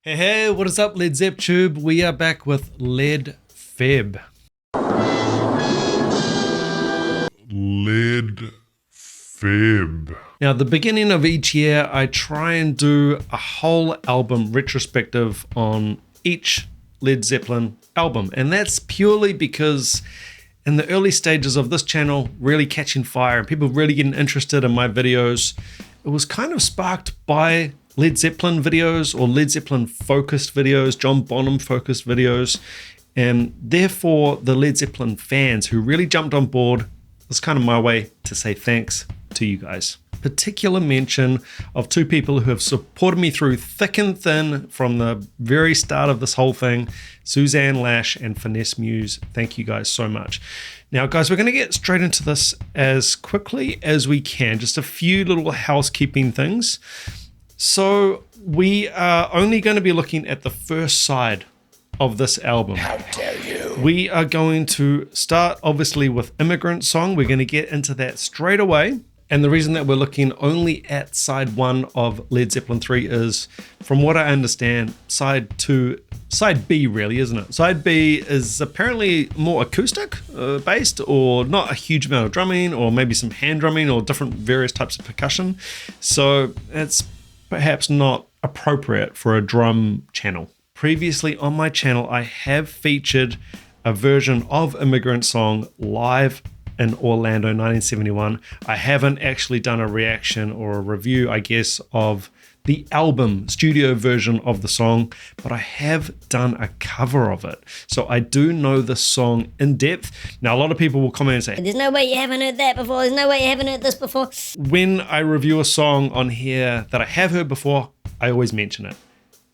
Hey, what is up, Led Zepp Tube? We are back with Led Feb. Led Feb. Now, at the beginning of each year, I try and do a whole album retrospective on each Led Zeppelin album. And that's purely because in the early stages of this channel really catching fire and people really getting interested in my videos, it was kind of sparked by Led Zeppelin videos or Led Zeppelin focused videos, John Bonham focused videos. And therefore, the Led Zeppelin fans who really jumped on board, was kind of my way to say thanks to you guys. Particular mention of two people who have supported me through thick and thin from the very start of this whole thing, Suzanne Lash and Finesse Muse. Thank you guys so much. Now, guys, we're going to get straight into this as quickly as we can. Just a few little housekeeping things. So we are only going to be looking at the first side of this album. How dare you? We are going to start obviously with Immigrant Song. We're going to get into that straight away. And the reason that we're looking only at side one of Led Zeppelin III is, from what I understand, side B really, isn't it? Side B is apparently more acoustic based, or not a huge amount of drumming, or maybe some hand drumming or different various types of percussion. So it's perhaps not appropriate for a drum channel. Previously on my channel, I have featured a version of Immigrant Song live in Orlando 1971. I haven't actually done a reaction or a review, I guess, of the album studio version of the song, but I have done a cover of it. So I do know the song in depth. Now, a lot of people will comment and say, there's no way you haven't heard that before. There's no way you haven't heard this before. When I review a song on here that I have heard before, I always mention it.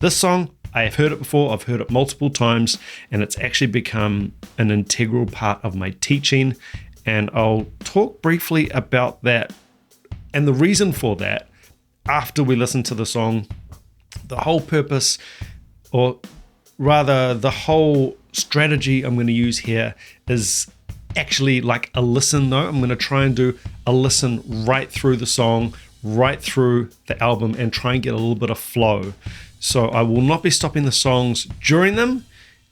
This song, I have heard it before. I've heard it multiple times, and it's actually become an integral part of my teaching. And I'll talk briefly about that and the reason for that after we listen to the song. The whole purpose, or rather the whole strategy I'm going to use here, is actually like a listen though. I'm going to try and do a listen right through the song, right through the album, and try and get a little bit of flow. So I will not be stopping the songs during them,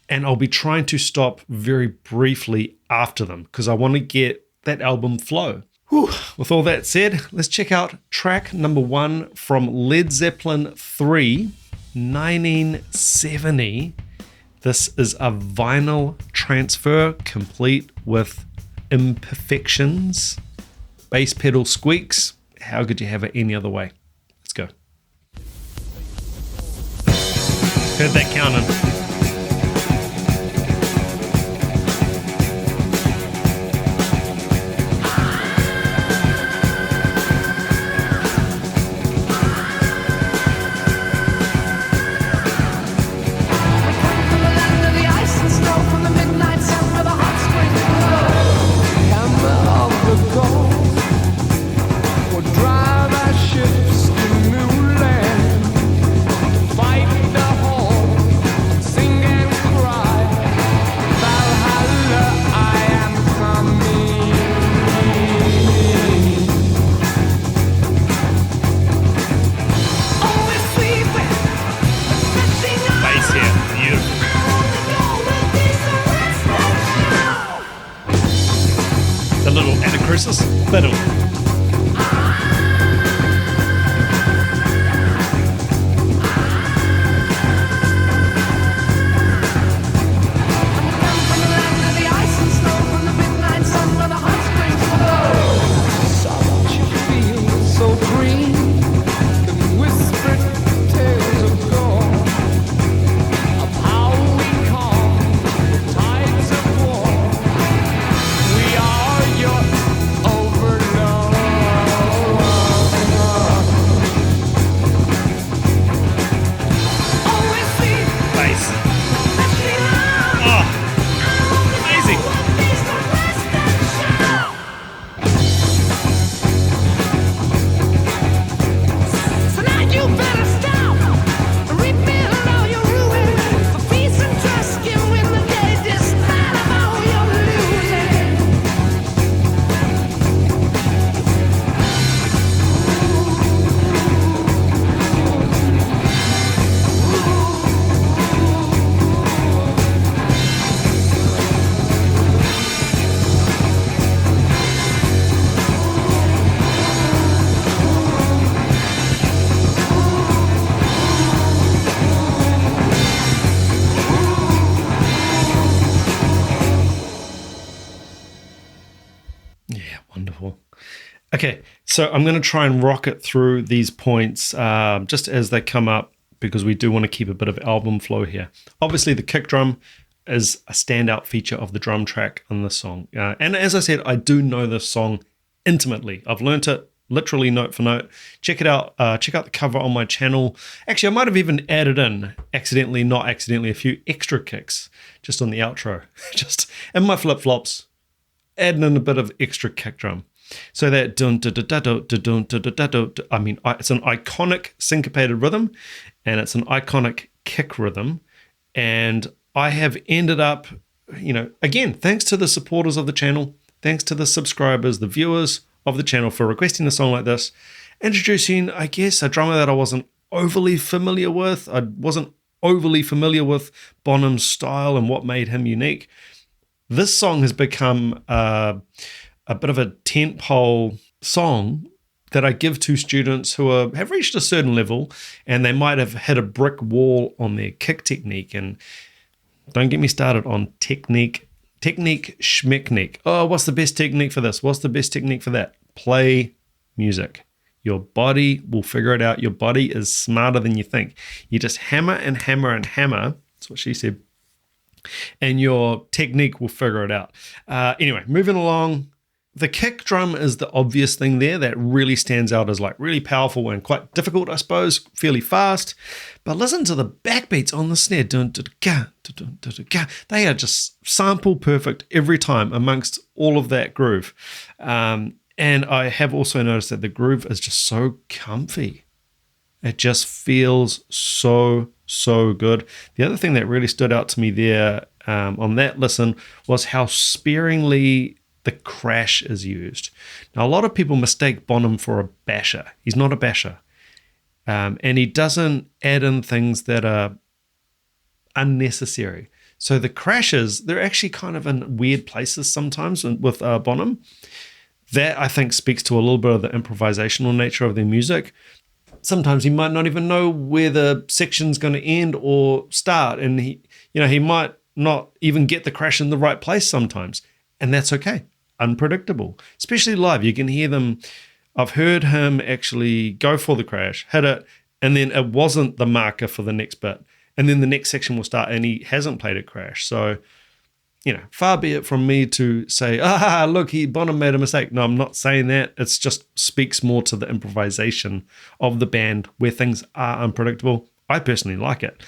and I'll be trying to stop very briefly after them because I want to get that album flow. Whew. With all that said, let's check out track number 1 from Led Zeppelin III, 1970. This is a vinyl transfer complete with imperfections, bass pedal squeaks. How could you have it any other way? Let's go. Heard that counting. Fiddle. We are your overlord. Okay, so I'm going to try and rocket through these points just as they come up, because we do want to keep a bit of album flow here. Obviously, the kick drum is a standout feature of the drum track on this song. And as I said, I do know this song intimately. I've learnt it literally note for note. Check it out. Check out the cover on my channel. Actually, I might have even added in, not accidentally, a few extra kicks just on the outro. Just in my flip-flops, adding in a bit of extra kick drum. So that dun dun dun dun dun dun dun dun dun, I mean, it's an iconic syncopated rhythm, and it's an iconic kick rhythm. And I have ended up, again, thanks to the supporters of the channel, thanks to the subscribers, the viewers of the channel for requesting a song like this, introducing, I guess, a drummer that I wasn't overly familiar with. I wasn't overly familiar with Bonham's style and what made him unique. This song has become a bit of a tentpole song that I give to students who have reached a certain level and they might have hit a brick wall on their kick technique. And don't get me started on technique schmechnique. Oh, what's the best technique for this? What's the best technique for that? Play music. Your body will figure it out. Your body is smarter than you think. You just hammer and hammer and hammer. That's what she said. And your technique will figure it out. Anyway, moving along. The kick drum is the obvious thing there that really stands out as like really powerful and quite difficult, I suppose, fairly fast. But listen to the backbeats on the snare. They are just sample perfect every time amongst all of that groove. And I have also noticed that the groove is just so comfy. It just feels so good. The other thing that really stood out to me there on that listen was how sparingly the crash is used. Now, a lot of people mistake Bonham for a basher. He's not a basher. And he doesn't add in things that are unnecessary. So the crashes, they're actually kind of in weird places sometimes with Bonham. That, I think, speaks to a little bit of the improvisational nature of their music. Sometimes he might not even know where the section's going to end or start. And he might not even get the crash in the right place sometimes. And that's okay. Unpredictable, especially live. You can hear them. I've heard him actually go for the crash, hit it, and then it wasn't the marker for the next bit. And then the next section will start and he hasn't played a crash. So, far be it from me to say, look, Bonham made a mistake. No, I'm not saying that. It just speaks more to the improvisation of the band where things are unpredictable. I personally like it.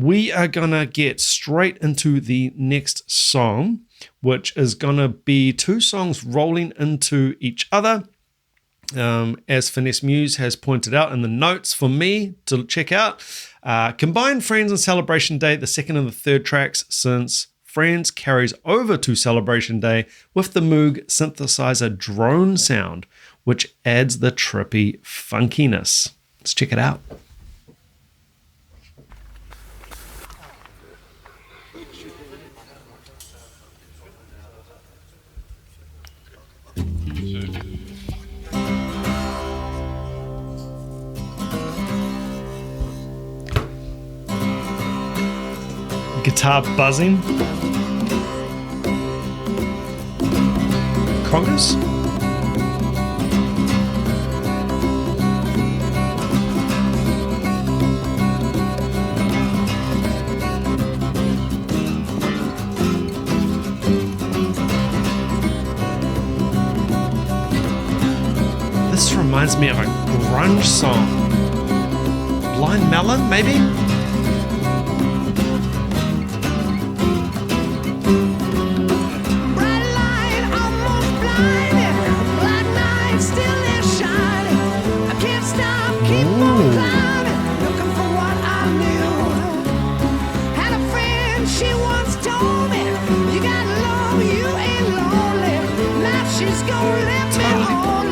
We are going to get straight into the next song, which is going to be two songs rolling into each other. As Finesse Muse has pointed out in the notes for me to check out, combine Friends and Celebration Day, the second and the third tracks, since Friends carries over to Celebration Day with the Moog synthesizer drone sound, which adds the trippy funkiness. Let's check it out. Guitar buzzing. Congas. This reminds me of a grunge song. Blind Melon, maybe?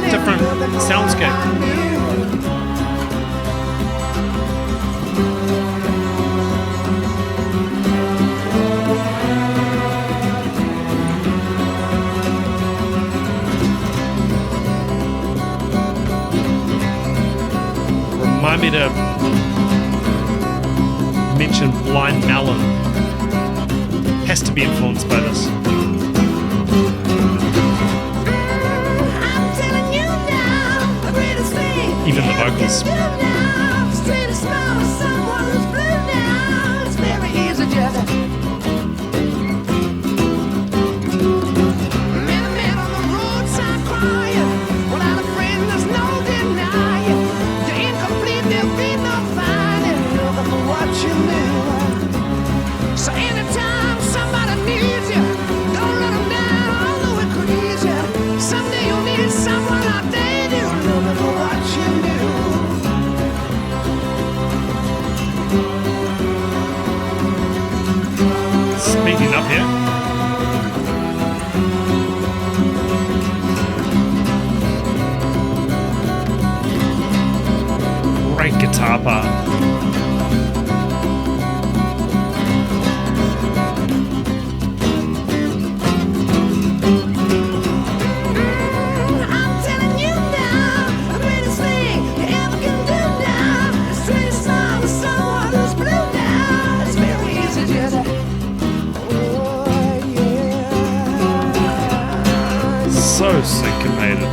Different soundscape. Remind me to mention Blind Melon. Has to be influenced by this. Even the vocals. Speaking up here. Great guitar part. So syncopated.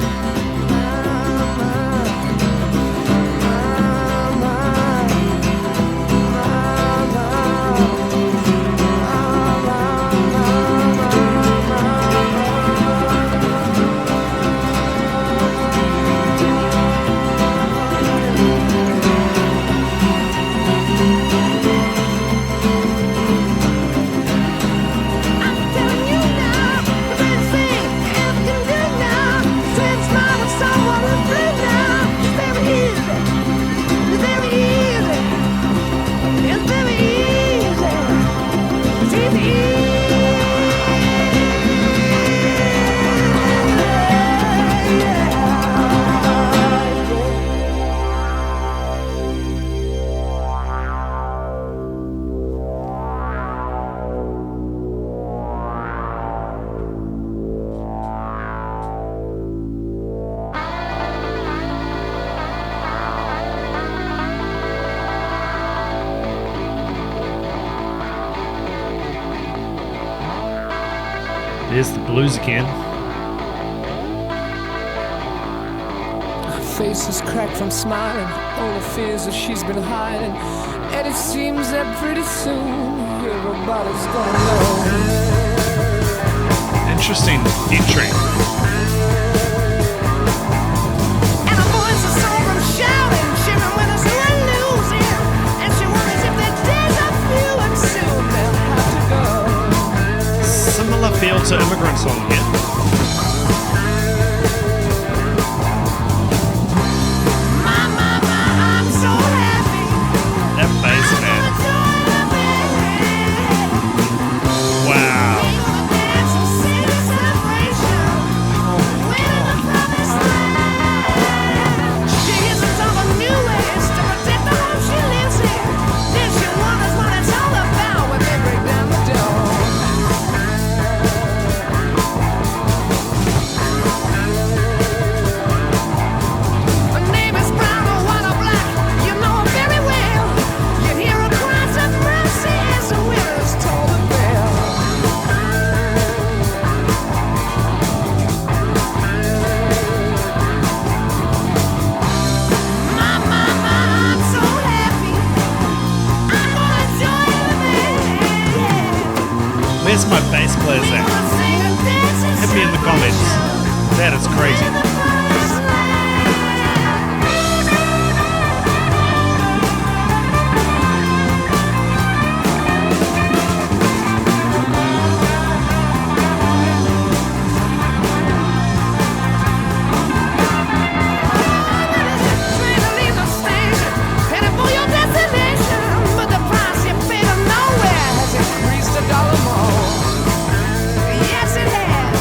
There's the blues again. Her face is cracked from smiling, all the fears that she's been hiding. And it seems that pretty soon everybody's gonna know. Interesting entry. And her voice is soaring, shouting, shivering when it's doing losing. And she wonders if their days are few and soon they'll have to go. Similar feel to Immigrant Song here. I'm so happy. That bass, man. Wow. Where's my bass players at? Hit me in the comments. That is crazy. Yes, it has.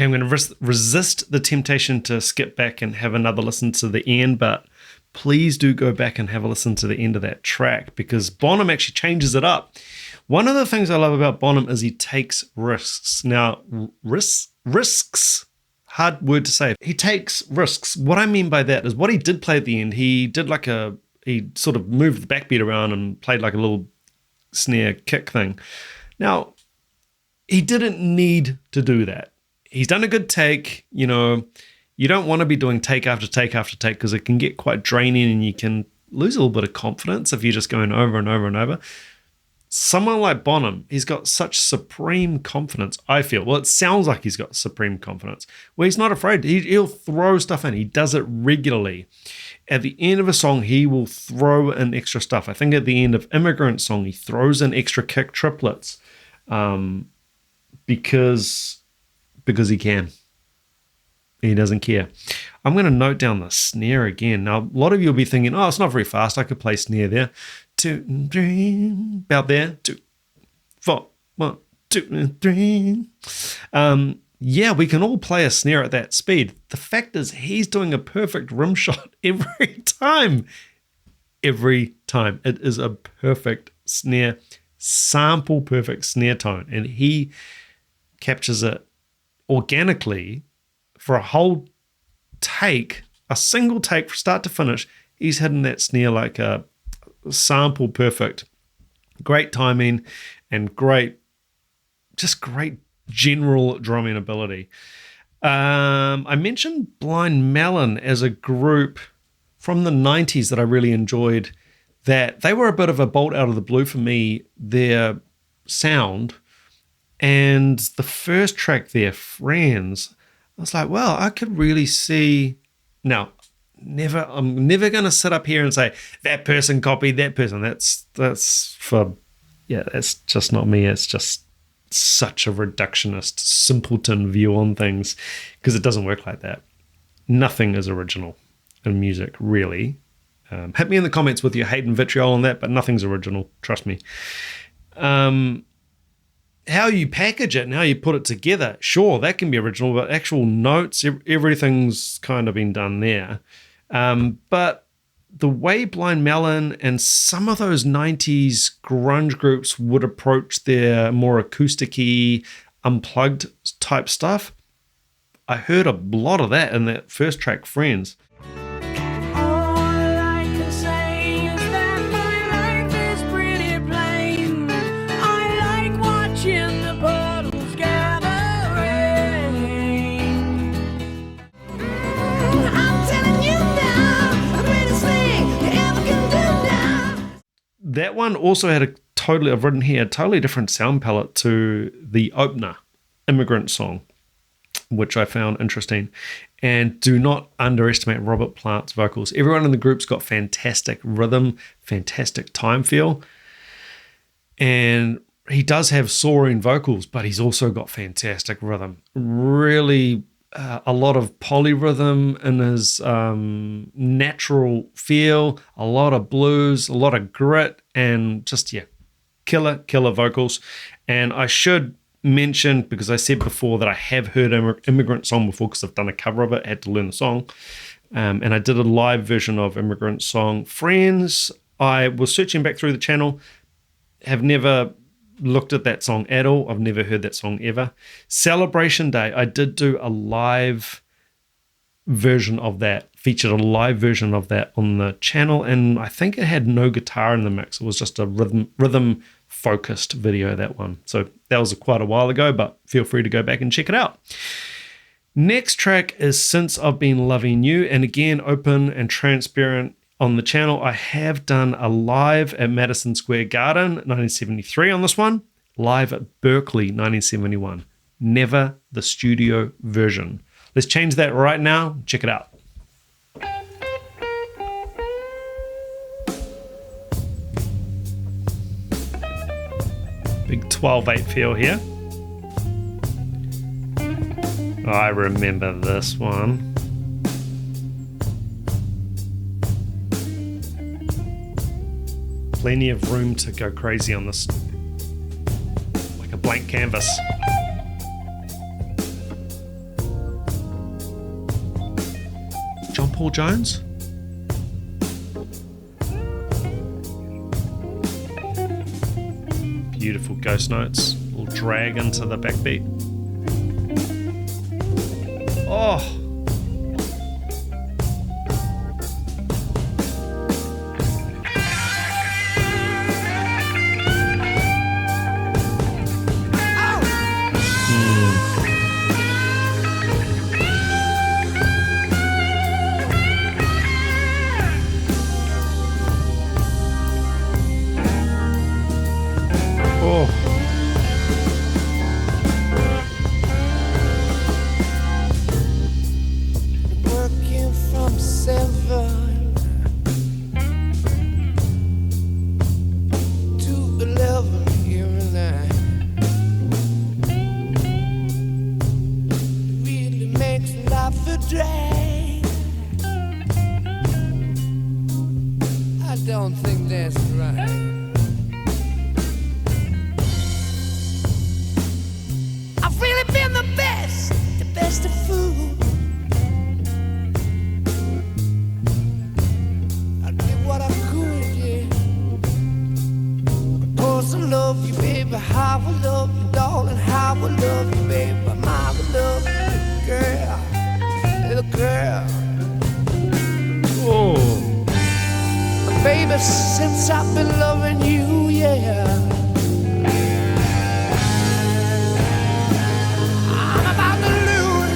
Okay, I'm going to resist the temptation to skip back and have another listen to the end, but please do go back and have a listen to the end of that track because Bonham actually changes it up. One of the things I love about Bonham is he takes risks. Now, risks, hard word to say. He takes risks. What I mean by that is what he did play at the end. He did he sort of moved the backbeat around and played like a little snare kick thing. Now, he didn't need to do that. He's done a good take. You know, you don't want to be doing take after take after take because it can get quite draining and you can lose a little bit of confidence if you're just going over and over and over. Someone like Bonham, he's got such supreme confidence, I feel. Well, it sounds like he's got supreme confidence, where he's not afraid. He'll throw stuff in. He does it regularly. At the end of a song, he will throw in extra stuff. I think at the end of Immigrant Song, he throws in extra kick triplets because he can. He doesn't care. I'm going to note down the snare again. Now, a lot of you will be thinking, oh, it's not very fast. I could play snare there. 2, 3, about there. 2, 4, 1, 2, 3. Yeah, we can all play a snare at that speed. The fact is, he's doing a perfect rim shot every time. Every time. It is a perfect snare, sample perfect snare tone. And he captures it organically for a whole take, a single take from start to finish. He's hitting that snare like a sample perfect. Great timing and great general drumming ability. I mentioned Blind Melon as a group from the 90s that I really enjoyed. That they were a bit of a bolt out of the blue for me, their sound. And the first track there, Friends, I was like, well, I could really see. Now, I'm never going to sit up here and say that person copied that person. That's just not me. It's just such a reductionist, simpleton view on things because it doesn't work like that. Nothing is original in music, really. Hit me in the comments with your hate and vitriol on that, but nothing's original. Trust me. How you package it and how you put it together, sure, that can be original, but actual notes, everything's kind of been done there. But the way Blind Melon and some of those 90s grunge groups would approach their more acoustic-y, unplugged type stuff, I heard a lot of that in that first track, Friends. That one also had I've written here, a totally different sound palette to the opener, Immigrant Song, which I found interesting. And do not underestimate Robert Plant's vocals. Everyone in the group's got fantastic rhythm, fantastic time feel. And he does have soaring vocals, but he's also got fantastic rhythm. Really a lot of polyrhythm in his natural feel, a lot of blues, a lot of grit, and just, killer vocals. And I should mention, because I said before that I have heard Immigrant Song before because I've done a cover of it, had to learn the song. And I did a live version of Immigrant Song. Friends, I was searching back through the channel, have never looked at that song at all. I've never heard that song ever. Celebration Day, I did do a live version of that, featured a live version of that on the channel, and I think it had no guitar in the mix. It was just a rhythm focused video, that one. So that was quite a while ago, but feel free to go back and check it out. Next track is Since I've Been Loving You, and again, open and transparent. On the channel, I have done a live at Madison Square Garden, 1973 on this one, live at Berkeley, 1971. Never the studio version. Let's change that right now. Check it out. Big 12/8 feel here. I remember this one. Plenty of room to go crazy on this, like a blank canvas. Paul Jones. Beautiful ghost notes. Will drag into the backbeat. Oh. Since I've been loving you, yeah, I'm about to lose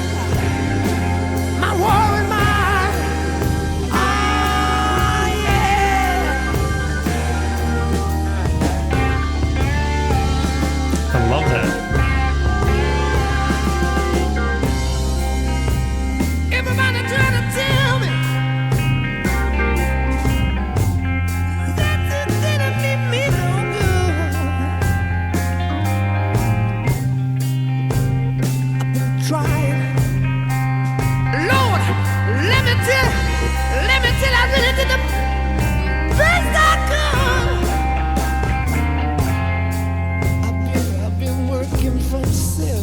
my war and mind. Ah, yeah. I love that. Everybody trying to tell me I really did the best I could. I've been working from 7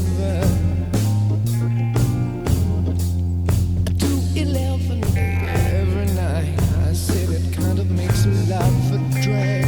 to 11 every night. I said it kind of makes me laugh, but drag.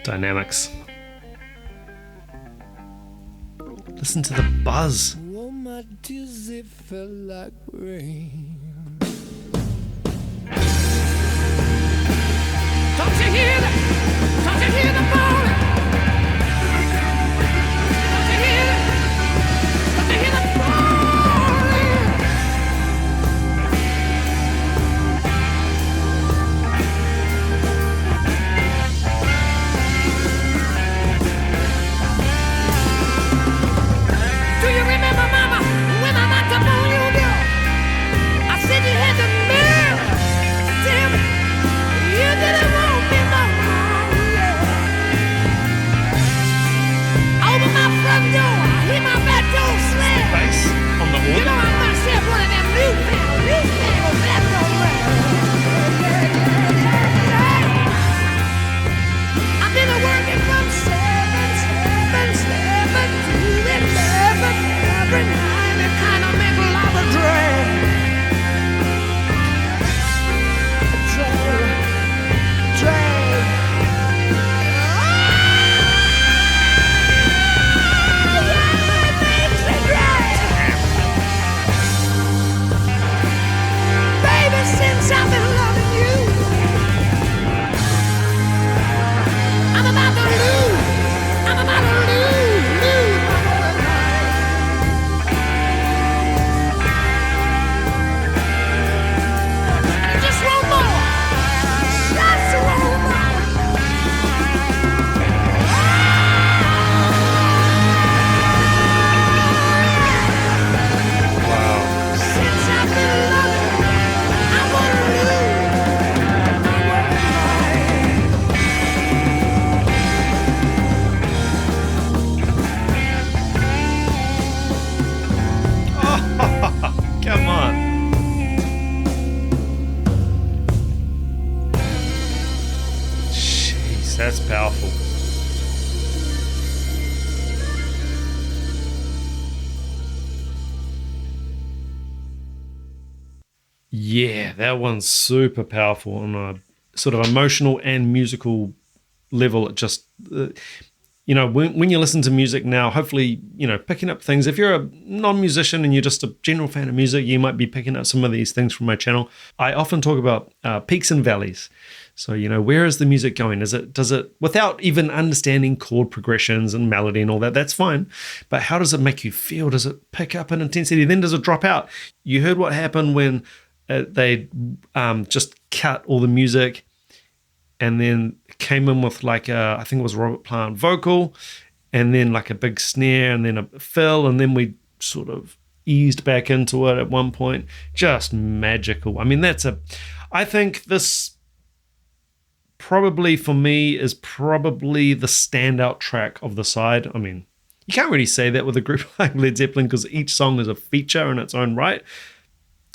Dynamics. Listen to the buzz. Oh, my tears, it felt like rain. Don't you hear that? Don't you hear the falling? Don't you hear it? Don't you hear the falling? Yeah, that one's super powerful on a sort of emotional and musical level. It just, when you listen to music now, hopefully, picking up things. If you're a non-musician and you're just a general fan of music, you might be picking up some of these things from my channel. I often talk about peaks and valleys. So, where is the music going? Does it, without even understanding chord progressions and melody and all that, that's fine. But how does it make you feel? Does it pick up in intensity? Then does it drop out? You heard what happened when they just cut all the music and then came in with I think it was Robert Plant vocal, and then like a big snare and then a fill, and then we sort of eased back into it at one point. Just magical. I mean, I think this probably for me is probably the standout track of the side. I mean, you can't really say that with a group like Led Zeppelin because each song is a feature in its own right.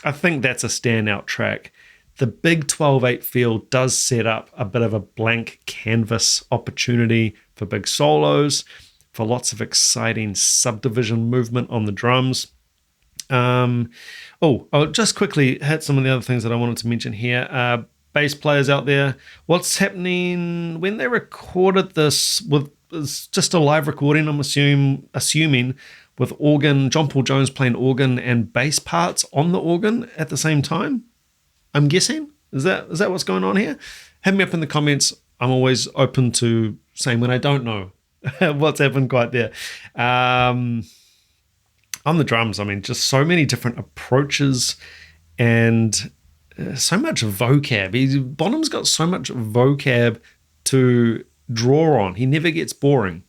I think that's a standout track. The big 12/8 feel does set up a bit of a blank canvas opportunity for big solos, for lots of exciting subdivision movement on the drums. I'll just quickly hit some of the other things that I wanted to mention here. Bass players out there, what's happening when they recorded this it's just a live recording, I'm assuming, with organ, John Paul Jones playing organ and bass parts on the organ at the same time. I'm guessing. Is that what's going on here? Hit me up in the comments. I'm always open to saying when I don't know what's happened quite there. On the drums, I mean, just so many different approaches and so much vocab. Bonham's got so much vocab to draw on. He never gets boring.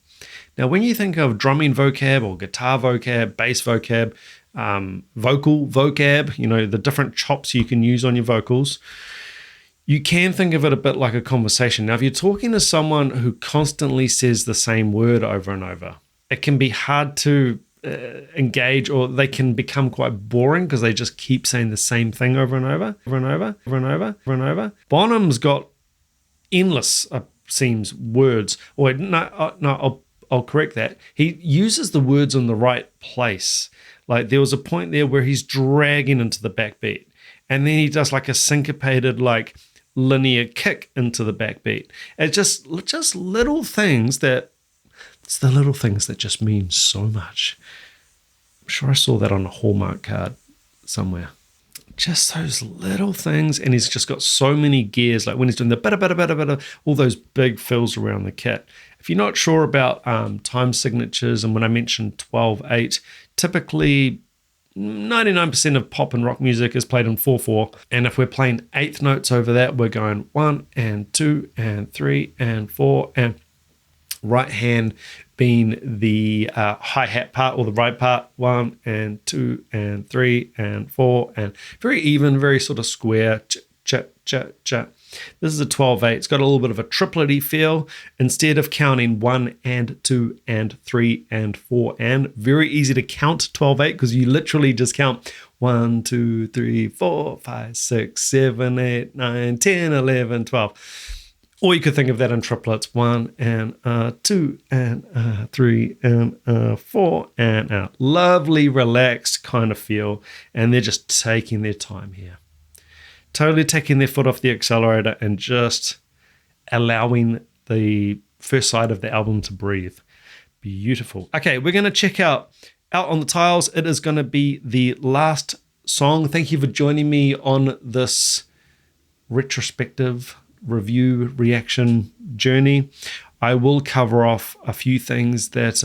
Now, when you think of drumming vocab or guitar vocab, bass vocab, vocal vocab, the different chops you can use on your vocals, you can think of it a bit like a conversation. Now, if you're talking to someone who constantly says the same word over and over, it can be hard to engage, or they can become quite boring because they just keep saying the same thing over and over, over and over, over and over, over and over. Bonham's got endless, seems, words. I'll correct that. He uses the words in the right place. Like there was a point there where he's dragging into the backbeat, and then he does like a syncopated, like linear kick into the backbeat. It's just little things that. It's the little things that just mean so much. I'm sure I saw that on a Hallmark card somewhere. Just those little things, and he's just got so many gears. Like when he's doing the bada, all those big fills around the kit. If you're not sure about time signatures, and when I mentioned 12/8, typically 99% of pop and rock music is played in 4/4, and if we're playing eighth notes over that, we're going 1 and 2 and 3 and 4, and right hand being the hi-hat part or the ride part, 1 and 2 and 3 and 4, and very even, very sort of square, ch. This is a 12/8. It's got a little bit of a triplety feel. Instead of counting 1 and 2 and 3 and 4 and, very easy to count 12/8 because you literally just count 1, 2, 3, 4, 5, 6, 7, 8, 9, 10, 11, 12. Or you could think of that in triplets, 1 and 2 and 3 and 4 and lovely, relaxed kind of feel. And they're just taking their time here. Totally taking their foot off the accelerator and just allowing the first side of the album to breathe. Beautiful. Okay, we're going to check out on the Tiles. It is going to be the last song. Thank you for joining me on this retrospective review reaction journey. I will cover off a few things that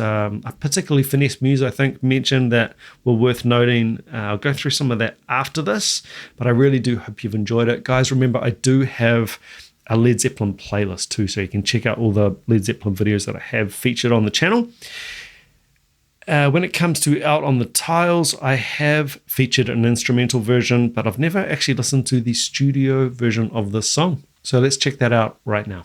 particularly Finesse Muse, I think, mentioned that were worth noting. I'll go through some of that after this, but I really do hope you've enjoyed it. Guys, remember, I do have a Led Zeppelin playlist too, so you can check out all the Led Zeppelin videos that I have featured on the channel. When it comes to Out on the Tiles, I have featured an instrumental version, but I've never actually listened to the studio version of this song. So let's check that out right now.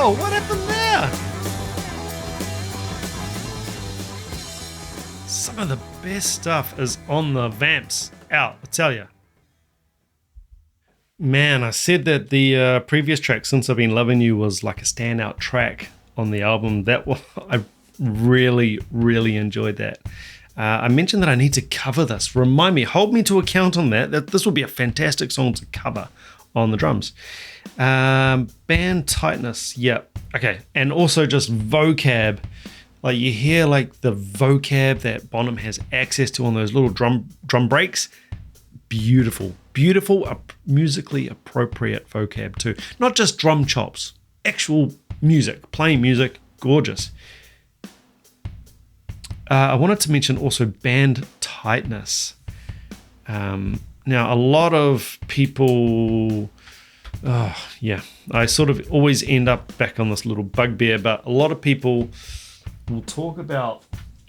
hell? What happened there? Some of the best stuff is on the vamps out, I tell you. Man, I said that the previous track, Since I've Been Loving You, was like a standout track on the album. I really, really enjoyed that. I mentioned that I need to cover this. Remind me, hold me to account on that this will be a fantastic song to cover on the drums. Band tightness, yeah. Okay, and also just vocab. Like you hear like the vocab that Bonham has access to on those little drum breaks. Beautiful, musically appropriate vocab too. Not just drum chops, actual music, playing music, gorgeous. I wanted to mention also band tightness. Now, a lot of people, I sort of always end up back on this little bugbear, but a lot of people will talk about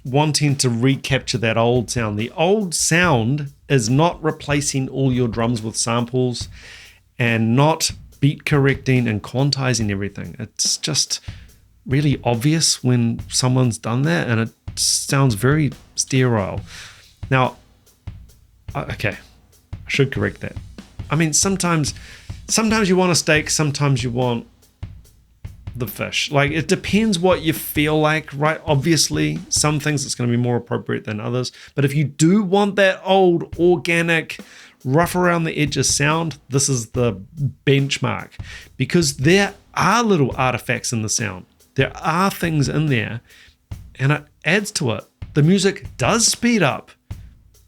wanting to recapture that old sound. The old sound is not replacing all your drums with samples and not beat correcting and quantizing everything. It's just really obvious when someone's done that, and it sounds very sterile. Now, okay, I should correct that. I mean, sometimes you want a steak, sometimes you want the fish. Like, it depends what you feel like, right? Obviously, some things it's going to be more appropriate than others. But if you do want that old, organic, rough around the edges sound, this is the benchmark, because there are little artifacts in the sound. There are things in there, and it adds to it. The music does speed up.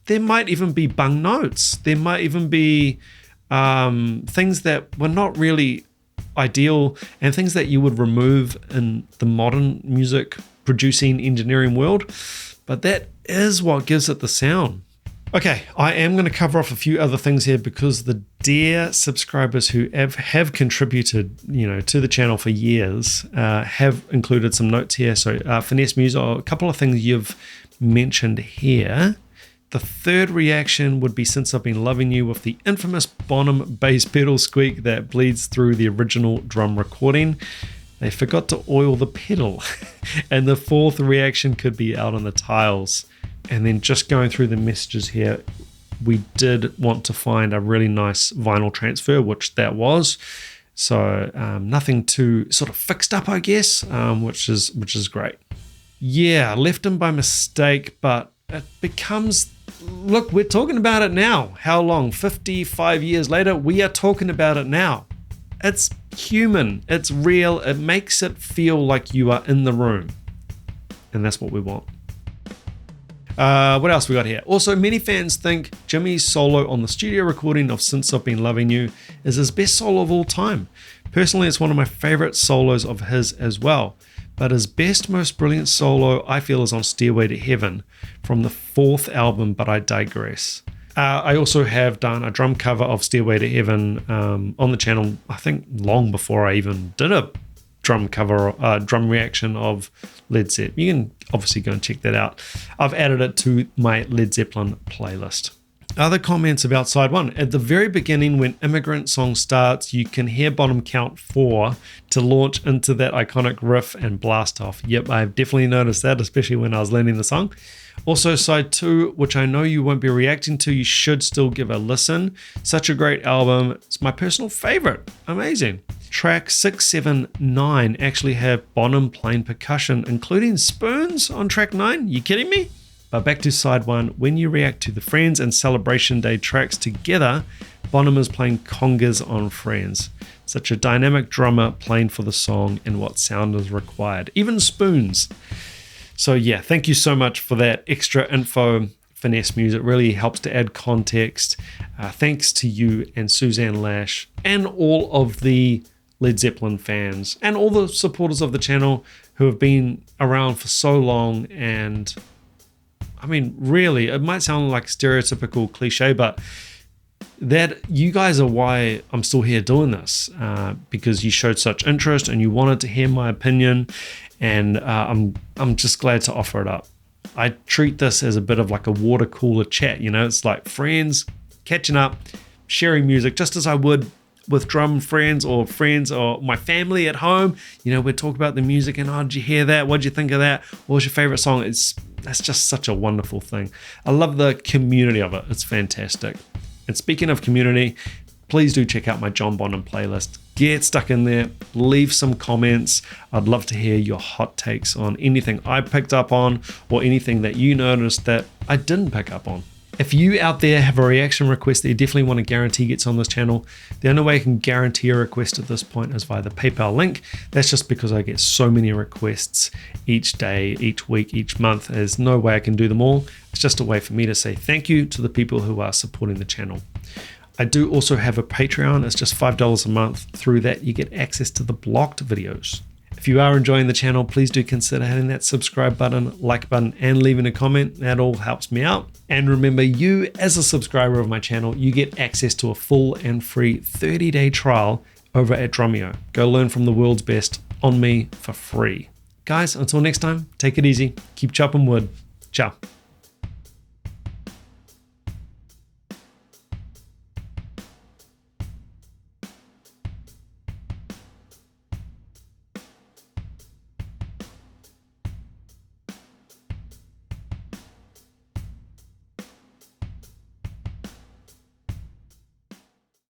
There might even be bung notes. There might even be things that were not really ideal, and things that you would remove in the modern music producing engineering world. But that is what gives it the sound. Okay, I am going to cover off a few other things here, because the dear subscribers who have contributed, to the channel for years, have included some notes here. So Finesse Music, a couple of things you've mentioned here. The third reaction would be Since I've Been Loving You, with the infamous Bonham bass pedal squeak that bleeds through the original drum recording. They forgot to oil the pedal. And the fourth reaction could be Out on the Tiles. And then just going through the messages here, we did want to find a really nice vinyl transfer, which that was. So nothing too sort of fixed up, I guess, which is great. Yeah, left him by mistake, but it becomes... Look, we're talking about it now. How long? 55 years later, we are talking about it now. It's human. It's real. It makes it feel like you are in the room. And that's what we want. What else we got here? Also, many fans think Jimmy's solo on the studio recording of Since I've Been Loving You is his best solo of all time. Personally, it's one of my favorite solos of his as well. But his best, most brilliant solo, I feel, is on Stairway to Heaven from the fourth album, But I Digress. I also have done a drum cover of Stairway to Heaven on the channel, I think long before I even did a drum cover, drum reaction of Led Zeppelin. You can obviously go and check that out. I've added it to my Led Zeppelin playlist. Other comments about side one. At the very beginning, when Immigrant Song starts, you can hear Bonham count 4 to launch into that iconic riff and blast off. Yep, I've definitely noticed that, especially when I was learning the song. Also, side 2, which I know you won't be reacting to, you should still give a listen. Such a great album. It's my personal favorite. Amazing. Track 6, 7, 9 actually have Bonham playing percussion, including spoons on track 9. You kidding me? But back to side 1, when you react to the Friends and Celebration Day tracks together, Bonham is playing congas on Friends. Such a dynamic drummer playing for the song and what sound is required. Even spoons. So yeah, thank you so much for that extra info. Finesse Music really helps to add context. Thanks to you and Suzanne Lash and all of the Led Zeppelin fans and all the supporters of the channel who have been around for so long. And I mean, really, it might sound like stereotypical cliche, but that you guys are why I'm still here doing this, because you showed such interest and you wanted to hear my opinion, and I'm just glad to offer it up. I treat this as a bit of like a water cooler chat, it's like friends catching up, sharing music, just as I would with drum friends or my family at home. You know, we'd talk about the music and, oh, did you hear that? What did you think of that? What was your favorite song? That's just such a wonderful thing. I love the community of it. It's fantastic. And speaking of community, please do check out my John Bonham playlist. Get stuck in there, leave some comments. I'd love to hear your hot takes on anything I picked up on or anything that you noticed that I didn't pick up on. If you out there have a reaction request that you definitely want to guarantee gets on this channel, the only way I can guarantee a request at this point is via the PayPal link. That's just because I get so many requests each day, each week, each month. There's no way I can do them all. It's just a way for me to say thank you to the people who are supporting the channel. I do also have a Patreon. It's just $5 a month. Through that, you get access to the blocked videos. If you are enjoying the channel, please do consider hitting that subscribe button, like button, and leaving a comment. That all helps me out. And remember, you as a subscriber of my channel, you get access to a full and free 30-day trial over at Drumeo. Go learn from the world's best on me for free. Guys, until next time, take it easy. Keep chopping wood. Ciao.